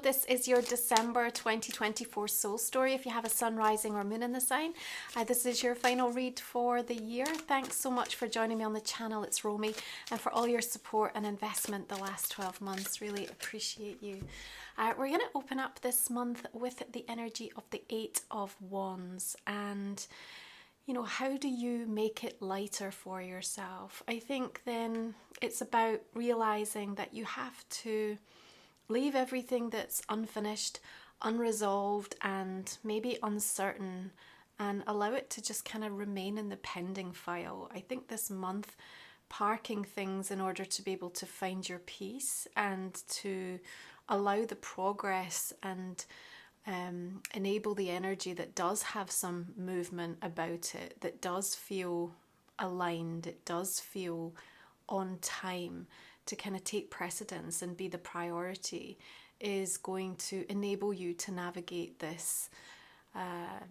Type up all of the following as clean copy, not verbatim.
this is your December 2024 soul story. If you have a sun, rising or moon in the sign, this is your final read for the year. Thanks so much for joining me on the channel. It's Romy, and for all your support and investment the last 12 months. Really appreciate you. We're going to open up this month with the energy of the Eight of Wands, and how do you make it lighter for yourself? I think then it's about realizing that you have to leave everything that's unfinished, unresolved, and maybe uncertain, and allow it to just kind of remain in the pending file. I think this month, parking things in order to be able to find your peace and to allow the progress and enable the energy that does have some movement about it, that does feel aligned, it does feel on time, to kind of take precedence and be the priority, is going to enable you to navigate this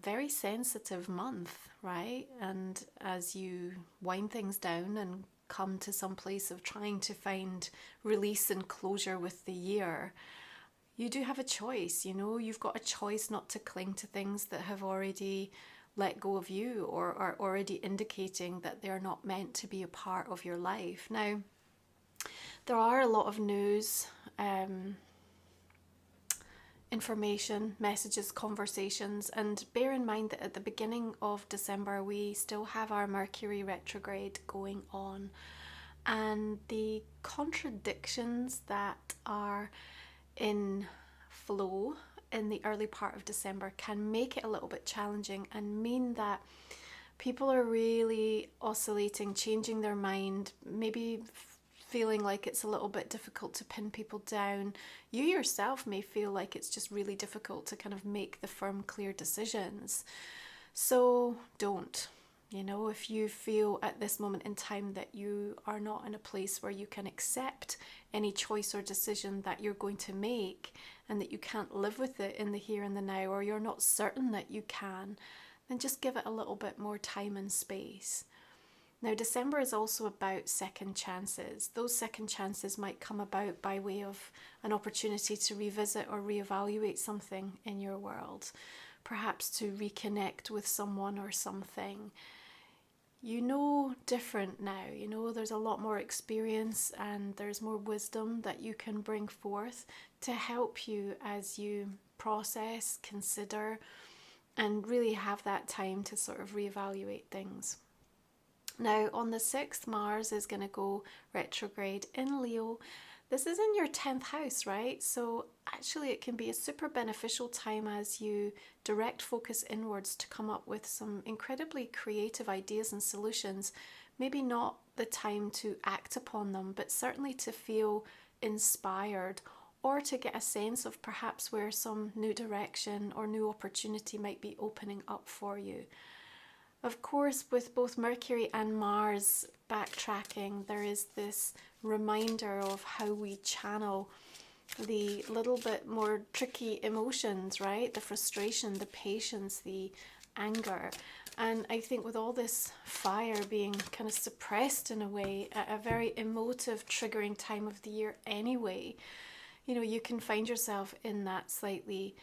very sensitive month, right? And as you wind things down and come to some place of trying to find release and closure with the year, you do have a choice. You've got a choice not to cling to things that have already let go of you or are already indicating that they're not meant to be a part of your life. Now, there are a lot of news, information, messages, conversations, and bear in mind that at the beginning of December we still have our Mercury retrograde going on, and the contradictions that are in flow in the early part of December can make it a little bit challenging and mean that people are really oscillating, changing their mind, maybe feeling like it's a little bit difficult to pin people down. You yourself may feel like it's just really difficult to kind of make the firm, clear decisions. So don't. If you feel at this moment in time that you are not in a place where you can accept any choice or decision that you're going to make, and that you can't live with it in the here and the now, or you're not certain that you can, then just give it a little bit more time and space. Now, December is also about second chances. Those second chances might come about by way of an opportunity to revisit or reevaluate something in your world, perhaps to reconnect with someone or something. Different now. There's a lot more experience and there's more wisdom that you can bring forth to help you as you process, consider, and really have that time to sort of reevaluate things. Now, on the 6th, Mars is going to go retrograde in Leo. This is in your 10th house, right? So actually it can be a super beneficial time as you direct focus inwards to come up with some incredibly creative ideas and solutions. Maybe not the time to act upon them, but certainly to feel inspired, or to get a sense of perhaps where some new direction or new opportunity might be opening up for you. Of course, with both Mercury and Mars backtracking, there is this reminder of how we channel the little bit more tricky emotions, right? The frustration, the patience, the anger. And I think with all this fire being kind of suppressed in a way at a very emotive, triggering time of the year anyway, you can find yourself in that slightly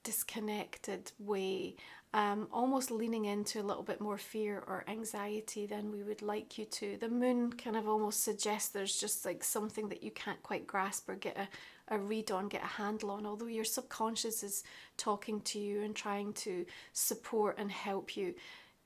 disconnected way, almost leaning into a little bit more fear or anxiety than we would like you to. The moon kind of almost suggests there's just like something that you can't quite grasp or get a read on, get a handle on, although your subconscious is talking to you and trying to support and help you,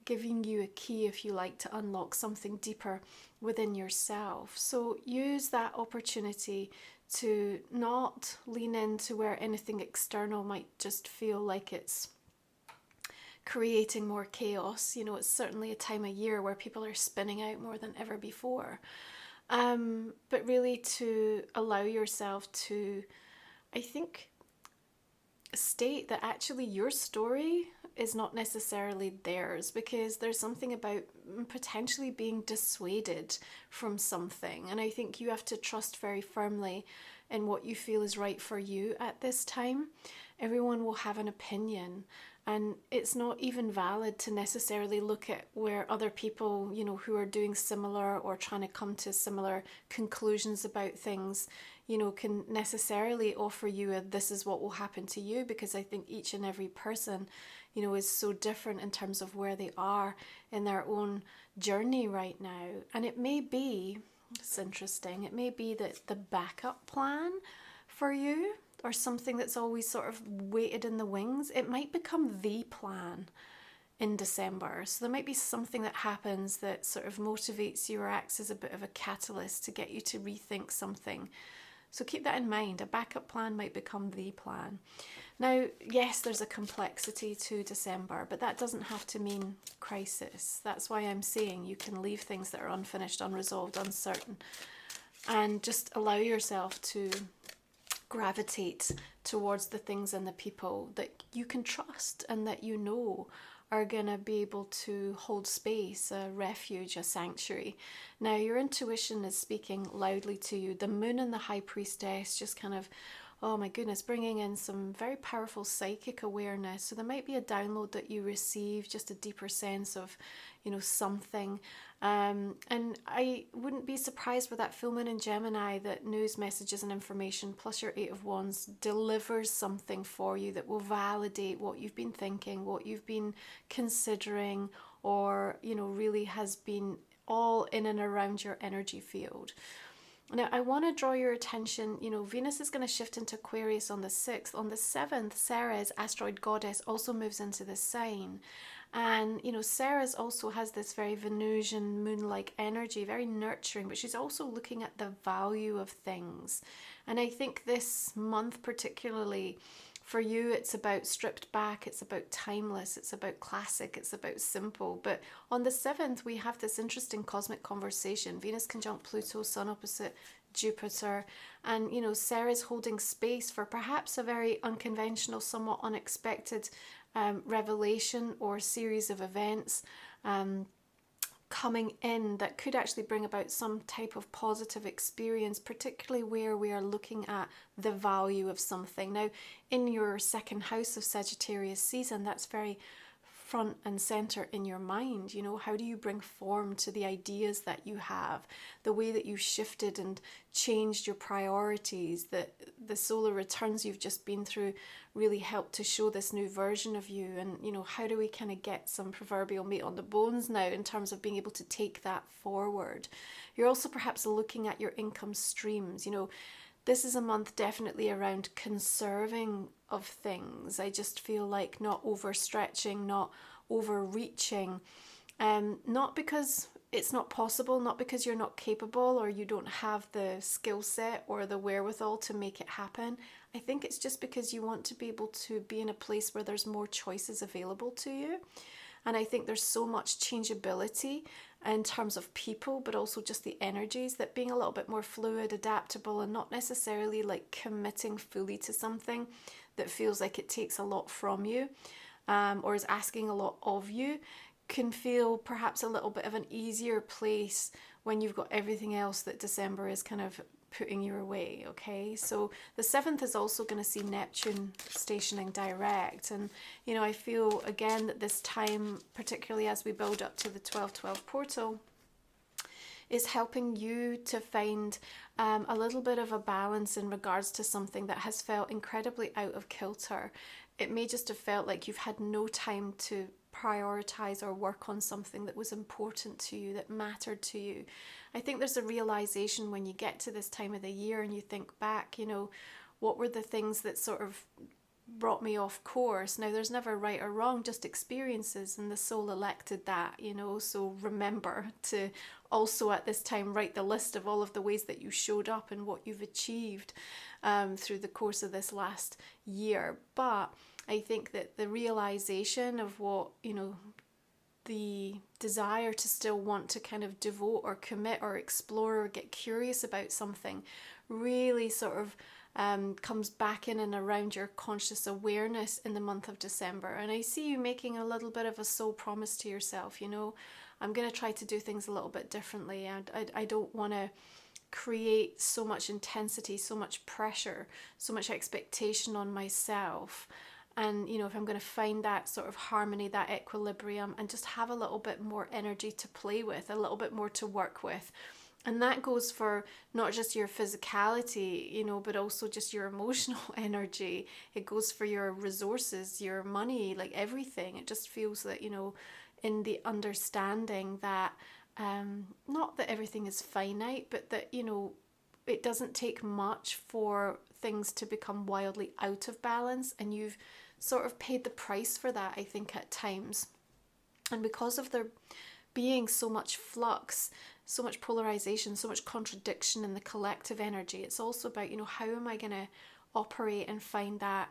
giving you a key, if you like, to unlock something deeper within yourself. So use that opportunity to not lean into where anything external might just feel like it's creating more chaos. It's certainly a time of year where people are spinning out more than ever before. But really to allow yourself to, I think, state that actually your story is not necessarily theirs, because there's something about potentially being dissuaded from something. And I think you have to trust very firmly in what you feel is right for you at this time. Everyone will have an opinion, And it's not even valid to necessarily look at where other people, you know, who are doing similar or trying to come to similar conclusions about things, you know, can necessarily offer you a this is what will happen to you, because I think each and every person, you know, is so different in terms of where they are in their own journey right now. And it may be, it's interesting, it may be that the backup plan for you, or something that's always sort of waited in the wings, it might become the plan in December. So there might be something that happens that sort of motivates you or acts as a bit of a catalyst to get you to rethink something. So keep that in mind. A backup plan might become the plan. Now, yes, there's a complexity to December, but that doesn't have to mean crisis. That's why I'm saying you can leave things that are unfinished, unresolved, uncertain, and just allow yourself to gravitate towards the things and the people that you can trust and that you know are going to be able to hold space, a refuge, a sanctuary. Now, your intuition is speaking loudly to you. The moon and the high priestess just kind of, oh my goodness, bringing in some very powerful psychic awareness. So there might be a download that you receive, just a deeper sense of, you know, something. And I wouldn't be surprised with that full moon in Gemini that news, messages and information plus your 8 of Wands delivers something for you that will validate what you've been thinking, what you've been considering, or, you know, really has been all in and around your energy field. Now, I want to draw your attention, you know, Venus is going to shift into Aquarius on the 6th. On the 7th, Ceres, asteroid goddess, also moves into the sign. And, you know, Ceres also has this very Venusian moon-like energy, very nurturing, but she's also looking at the value of things. And I think this month particularly, for you, it's about stripped back, it's about timeless, it's about classic, it's about simple. But on the 7th, we have this interesting cosmic conversation. Venus conjunct Pluto, Sun opposite Jupiter, and, you know, Ceres holding space for perhaps a very unconventional, somewhat unexpected revelation or series of events coming in that could actually bring about some type of positive experience, particularly where we are looking at the value of something. Now, in your second house of Sagittarius season, that's very front and center in your mind. You know, how do you bring form to the ideas that you have, the way that you shifted and changed your priorities, that the solar returns you've just been through really helped to show this new version of you. And, you know, how do we kind of get some proverbial meat on the bones now in terms of being able to take that forward? You're also perhaps looking at your income streams. You know, this is a month definitely around conserving of things. I just feel like not overstretching, not overreaching, not because it's not possible, not because you're not capable or you don't have the skill set or the wherewithal to make it happen. I think it's just because you want to be able to be in a place where there's more choices available to you. And I think there's so much changeability in terms of people, but also just the energies, that being a little bit more fluid, adaptable, and not necessarily like committing fully to something that feels like it takes a lot from you, or is asking a lot of you, can feel perhaps a little bit of an easier place when you've got everything else that December is kind of putting your way. Okay, so the 7th is also going to see Neptune stationing direct, and, you know, I feel again that this time, particularly as we build up to the 12/12 portal, is helping you to find a little bit of a balance in regards to something that has felt incredibly out of kilter. It may just have felt like you've had no time to prioritize or work on something that was important to you, that mattered to you. I think there's a realization when you get to this time of the year and you think back, you know, what were the things that sort of brought me off course? Now, there's never right or wrong, just experiences, and the soul elected that, you know. So remember to also at this time write the list of all of the ways that you showed up and what you've achieved through the course of this last year. But I think that the realization of what, you know, the desire to still want to kind of devote or commit or explore or get curious about something really sort of comes back in and around your conscious awareness in the month of December. And I see you making a little bit of a soul promise to yourself, you know, I'm going to try to do things a little bit differently. And I don't want to create so much intensity, so much pressure, so much expectation on myself. and, you know, if I'm going to find that sort of harmony, that equilibrium, and just have a little bit more energy to play with, a little bit more to work with. And that goes for not just your physicality, you know, but also just your emotional energy. It goes for your resources, your money, like everything. It just feels that, you know, in the understanding that, not that everything is finite, but that, you know, it doesn't take much for things to become wildly out of balance, and you've sort of paid the price for that, I think, at times. And because of there being so much flux, so much polarization, so much contradiction in the collective energy, it's also about, you know, how am I going to operate and find that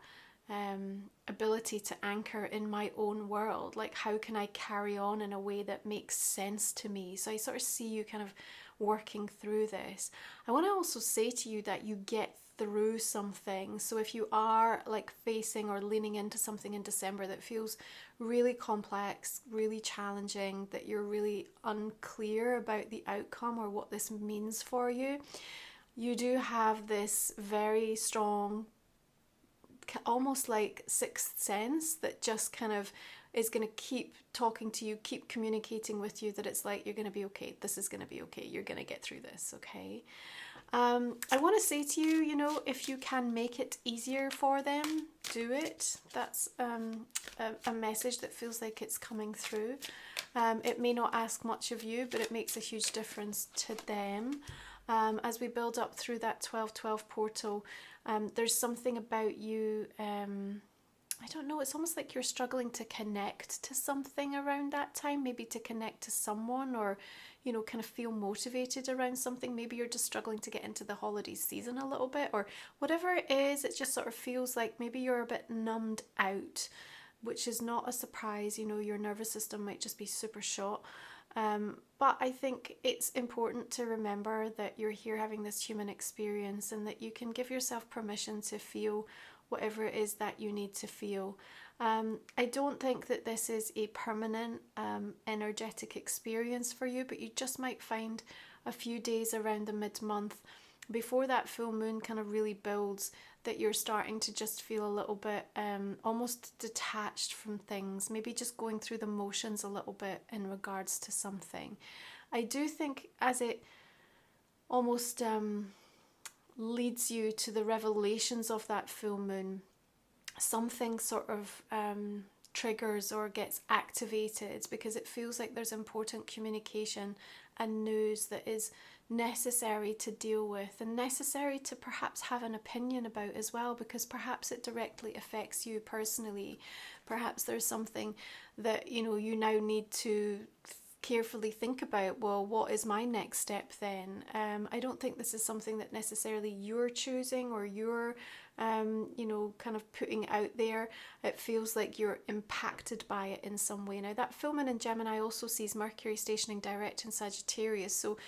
ability to anchor in my own world? Like, how can I carry on in a way that makes sense to me? So I sort of see you kind of working through this. I want to also say to you that you get through something. So if you are like facing or leaning into something in December that feels really complex, really challenging, that you're really unclear about the outcome or what this means for you, you do have this very strong, almost like sixth sense that just kind of is going to keep talking to you, keep communicating with you, that it's like, you're going to be okay. This is going to be okay. You're going to get through this. Okay. I want to say to you, you know, if you can make it easier for them, do it. That's a message that feels like it's coming through. It may not ask much of you, but it makes a huge difference to them. As we build up through that 12-12 portal, there's something about you, I don't know, it's almost like you're struggling to connect to something around that time, maybe to connect to someone, or, you know, kind of feel motivated around something. Maybe you're just struggling to get into the holiday season a little bit, or whatever it is. It just sort of feels like maybe you're a bit numbed out, which is not a surprise. You know, your nervous system might just be super shot. But I think it's important to remember that you're here having this human experience, and that you can give yourself permission to feel whatever it is that you need to feel. I don't think that this is a permanent energetic experience for you, but you just might find a few days around the mid-month before that full moon kind of really builds that you're starting to just feel a little bit almost detached from things, maybe just going through the motions a little bit in regards to something. I do think as it almost leads you to the revelations of that full moon, something sort of triggers or gets activated, because it feels like there's important communication and news that is necessary to deal with, and necessary to perhaps have an opinion about as well, because perhaps it directly affects you personally. Perhaps there's something that, you know, you now need to carefully think about. Well, what is my next step then? I don't think this is something that necessarily you're choosing or you're you know, kind of putting out there. It feels like you're impacted by it in some way. Now, that full moon in Gemini also sees Mercury stationing direct in Sagittarius, so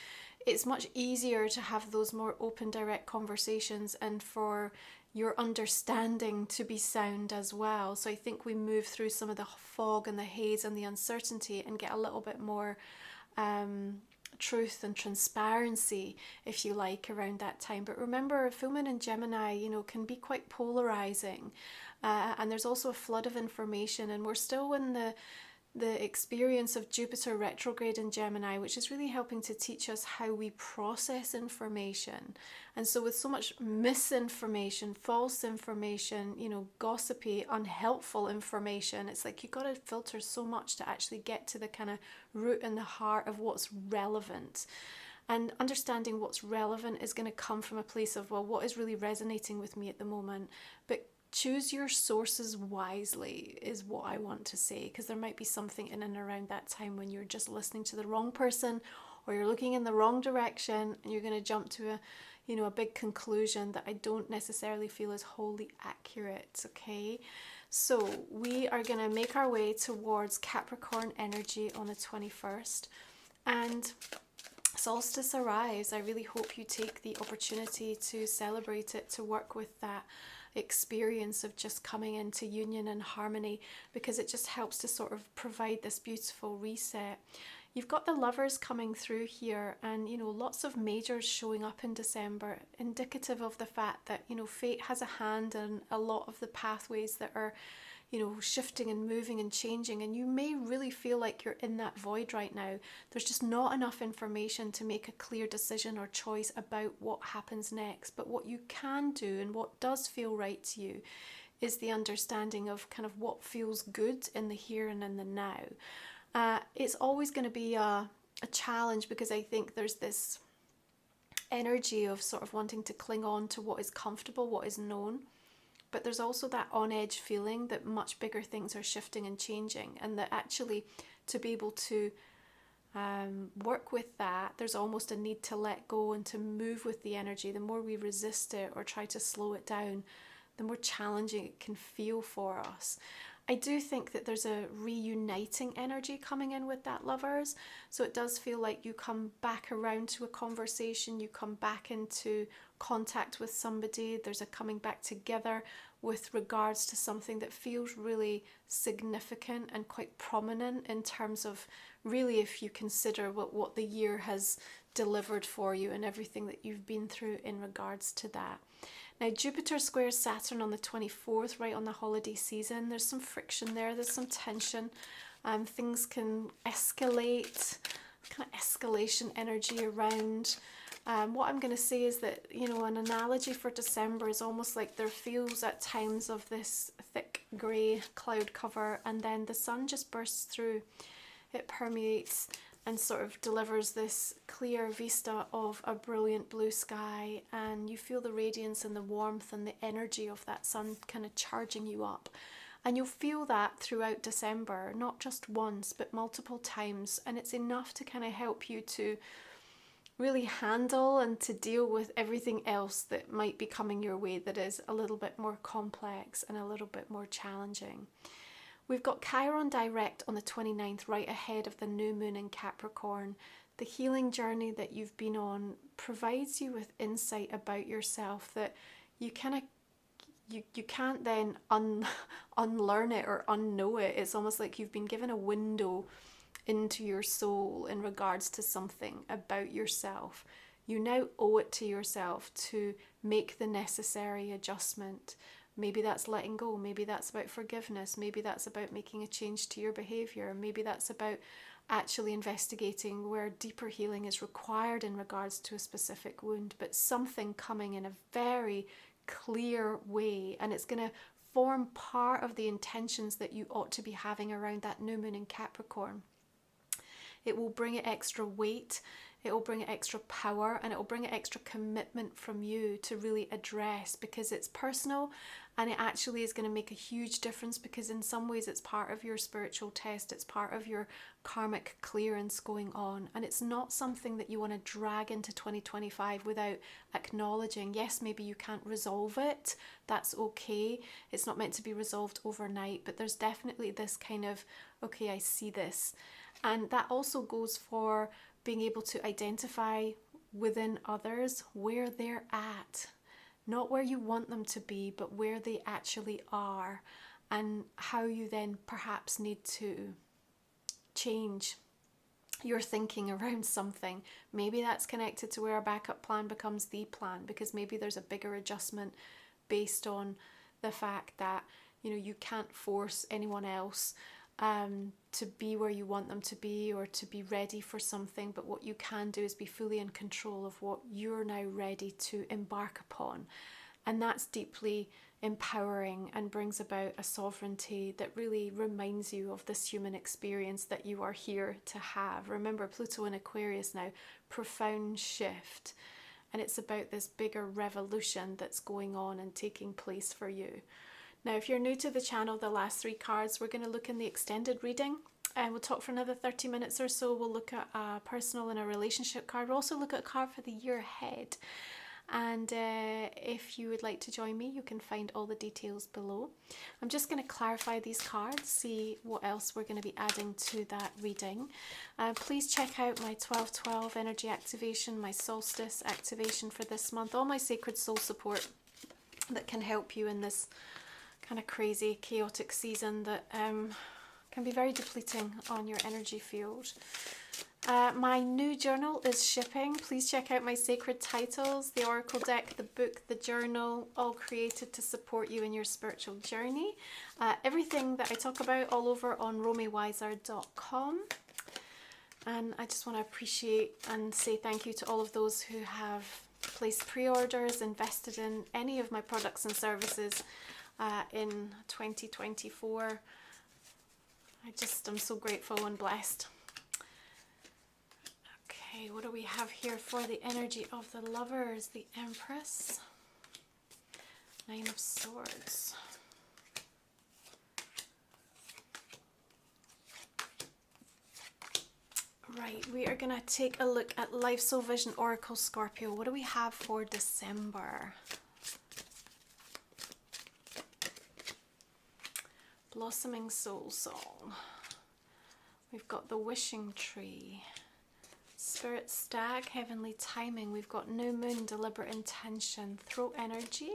it's much easier to have those more open, direct conversations, and for your understanding to be sound as well. So I think we move through some of the fog and the haze and the uncertainty and get a little bit more truth and transparency, if you like, around that time. But remember, full moon in Gemini, you know, can be quite polarizing, and there's also a flood of information, and we're still in the experience of Jupiter retrograde in Gemini, which is really helping to teach us how we process information. And so with so much misinformation, false information, you know, gossipy, unhelpful information, it's like you've got to filter so much to actually get to the kind of root and the heart of what's relevant. And understanding what's relevant is going to come from a place of, well, what is really resonating with me at the moment? But choose your sources wisely is what I want to say, because there might be something in and around that time when you're just listening to the wrong person, or you're looking in the wrong direction, and you're going to jump to a big conclusion that I don't necessarily feel is wholly accurate. Okay, so we are going to make our way towards Capricorn energy on the 21st, and Solstice arrives. I really hope you take the opportunity to celebrate it, to work with that experience of just coming into union and harmony, because it just helps to sort of provide this beautiful reset. You've got the Lovers coming through here, and, you know, lots of majors showing up in December, indicative of the fact that, you know, fate has a hand in a lot of the pathways that are you know, shifting and moving and changing, and you may really feel like you're in that void right now. There's just not enough information to make a clear decision or choice about what happens next. But what you can do, and what does feel right to you, is the understanding of kind of what feels good in the here and in the now. It's always going to be a challenge, because I think there's this energy of sort of wanting to cling on to what is comfortable, what is known. But there's also that on edge feeling that much bigger things are shifting and changing, and that actually to be able to work with that, there's almost a need to let go and to move with the energy. The more we resist it or try to slow it down, the more challenging it can feel for us. I do think that there's a reuniting energy coming in with that, lovers. So it does feel like you come back around to a conversation, you come back into contact with somebody. There's a coming back together with regards to something that feels really significant and quite prominent in terms of, really, if you consider what the year has delivered for you and everything that you've been through in regards to that. Now, Jupiter squares Saturn on the 24th, right on the holiday season. There's some friction there, there's some tension. Things can escalate, kind of escalation energy around. What I'm going to say is that, you know, an analogy for December is almost like there feels at times of this thick grey cloud cover, and then the sun just bursts through. It permeates and sort of delivers this clear vista of a brilliant blue sky, and you feel the radiance and the warmth and the energy of that sun kind of charging you up. And you'll feel that throughout December, not just once but multiple times, and it's enough to kind of help you to really handle and to deal with everything else that might be coming your way that is a little bit more complex and a little bit more challenging. We've got Chiron direct on the 29th, right ahead of the new moon in Capricorn. The healing journey that you've been on provides you with insight about yourself that you kind of you can't then unlearn it or unknow it. It's almost like you've been given a window into your soul in regards to something about yourself. You now owe it to yourself to make the necessary adjustment. Maybe that's letting go, maybe that's about forgiveness, maybe that's about making a change to your behaviour, maybe that's about actually investigating where deeper healing is required in regards to a specific wound, but something coming in a very clear way, and it's going to form part of the intentions that you ought to be having around that new moon in Capricorn. It will bring it extra weight, it will bring it extra power, and it will bring it extra commitment from you to really address, because it's personal and it actually is going to make a huge difference, because in some ways it's part of your spiritual test, it's part of your karmic clearance going on, and it's not something that you want to drag into 2025 without acknowledging. Yes, maybe you can't resolve it, that's okay, it's not meant to be resolved overnight, but there's definitely this kind of, okay, I see this. And that also goes for being able to identify within others where they're at, not where you want them to be, but where they actually are, and how you then perhaps need to change your thinking around something. Maybe that's connected to where a backup plan becomes the plan, because maybe there's a bigger adjustment based on the fact that, you know, you can't force anyone else to be where you want them to be or to be ready for something, but what you can do is be fully in control of what you're now ready to embark upon. And that's deeply empowering and brings about a sovereignty that really reminds you of this human experience that you are here to have. Remember, Pluto in Aquarius now, profound shift, and it's about this bigger revolution that's going on and taking place for you. Now, if you're new to the channel, the last 3 cards, we're going to look in the extended reading, and we'll talk for another 30 minutes or so. We'll look at a personal and a relationship card. We'll also look at a card for the year ahead. And if you would like to join me, you can find all the details below. I'm just going to clarify these cards, see what else we're going to be adding to that reading. Please check out my 12/12 energy activation, my solstice activation for this month, all my sacred soul support that can help you in this kind of crazy, chaotic season that can be very depleting on your energy field. My new journal is shipping. Please check out my sacred titles, the oracle deck, the book, the journal, all created to support you in your spiritual journey. Everything that I talk about all over on romywiser.com. And I just want to appreciate and say thank you to all of those who have placed pre-orders, invested in any of my products and services in 2024. I'm so grateful and blessed. Okay, what do we have here for the energy of the lovers? The Empress, Nine of Swords. Right, we are going to take a look at Life Soul Vision Oracle Scorpio. What do we have for December? Blossoming Soul Song. We've got the Wishing Tree. Spirit Stag, Heavenly Timing. We've got New Moon, Deliberate Intention, Throat Energy.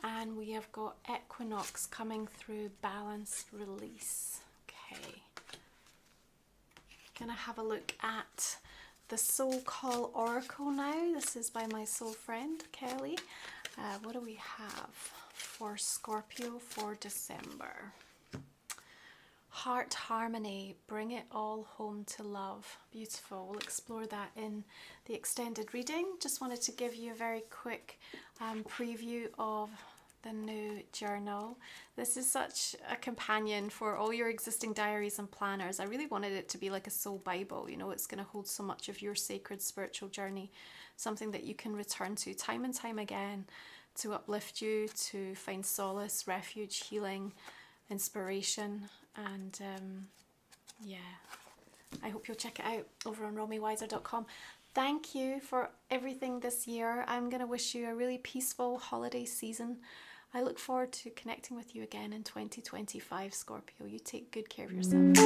And we have got Equinox coming through, Balanced Release. Okay. Gonna have a look at the Soul Call Oracle now. This is by my soul friend Kelly. What do we have for Scorpio for December? Heart Harmony, bring it all home to love. Beautiful. We'll explore that in the extended reading. Just wanted to give you a very quick preview of the new journal. This is such a companion for all your existing diaries and planners. I really wanted it to be like a soul Bible. You know, it's going to hold so much of your sacred spiritual journey, something that you can return to time and time again to uplift you, to find solace, refuge, healing, inspiration. And yeah, I hope you'll check it out over on romywiser.com. Thank you for everything this year. I'm going to wish you a really peaceful holiday season. I look forward to connecting with you again in 2025, Scorpio. You take good care of yourself.